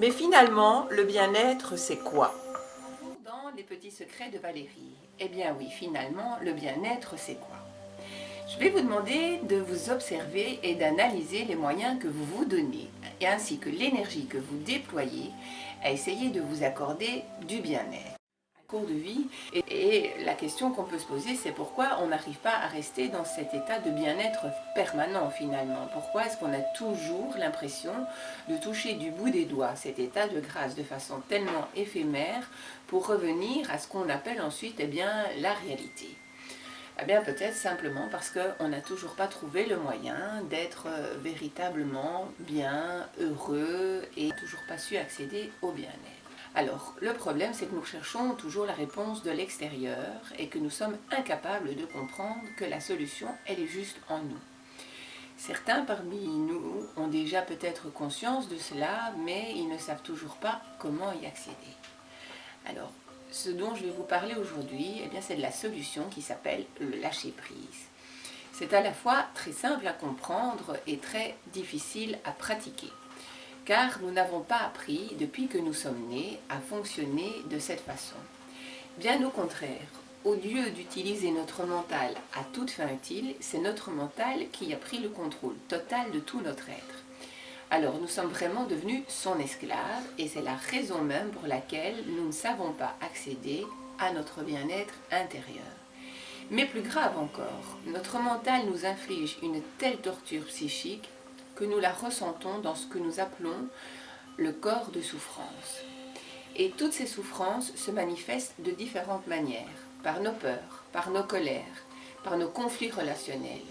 Mais finalement, le bien-être, c'est quoi? Dans les petits secrets de Valérie. Eh bien oui, finalement, le bien-être, c'est quoi? Je vais vous demander de vous observer et d'analyser les moyens que vous vous donnez, et ainsi que l'énergie que vous déployez à essayer de vous accorder du bien-être. Cours de vie, et la question qu'on peut se poser, c'est pourquoi on n'arrive pas à rester dans cet état de bien-être permanent finalement. Pourquoi est-ce qu'on a toujours l'impression de toucher du bout des doigts cet état de grâce de façon tellement éphémère pour revenir à ce qu'on appelle ensuite la réalité? Eh bien peut-être simplement parce qu'on n'a toujours pas trouvé le moyen d'être véritablement bien, heureux et toujours pas su accéder au bien-être. Alors, le problème, c'est que nous cherchons toujours la réponse de l'extérieur et que nous sommes incapables de comprendre que la solution, elle est juste en nous. Certains parmi nous ont déjà peut-être conscience de cela, mais ils ne savent toujours pas comment y accéder. Alors, ce dont je vais vous parler aujourd'hui, c'est de la solution qui s'appelle le lâcher-prise. C'est à la fois très simple à comprendre et très difficile à pratiquer, car nous n'avons pas appris, depuis que nous sommes nés, à fonctionner de cette façon. Bien au contraire, au lieu d'utiliser notre mental à toute fin utile, c'est notre mental qui a pris le contrôle total de tout notre être. Alors nous sommes vraiment devenus son esclave, et c'est la raison même pour laquelle nous ne savons pas accéder à notre bien-être intérieur. Mais plus grave encore, notre mental nous inflige une telle torture psychique que nous la ressentons dans ce que nous appelons le corps de souffrance. Et toutes ces souffrances se manifestent de différentes manières, par nos peurs, par nos colères, par nos conflits relationnels.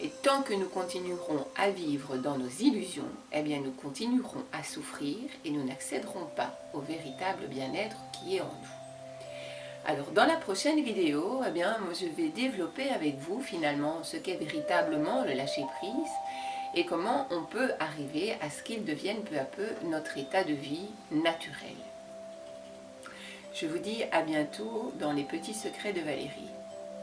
Et tant que nous continuerons à vivre dans nos illusions, nous continuerons à souffrir et nous n'accéderons pas au véritable bien-être qui est en nous. Alors dans la prochaine vidéo, je vais développer avec vous finalement ce qu'est véritablement le lâcher-prise et comment on peut arriver à ce qu'il devienne peu à peu notre état de vie naturel. Je vous dis à bientôt dans les petits secrets de Valérie.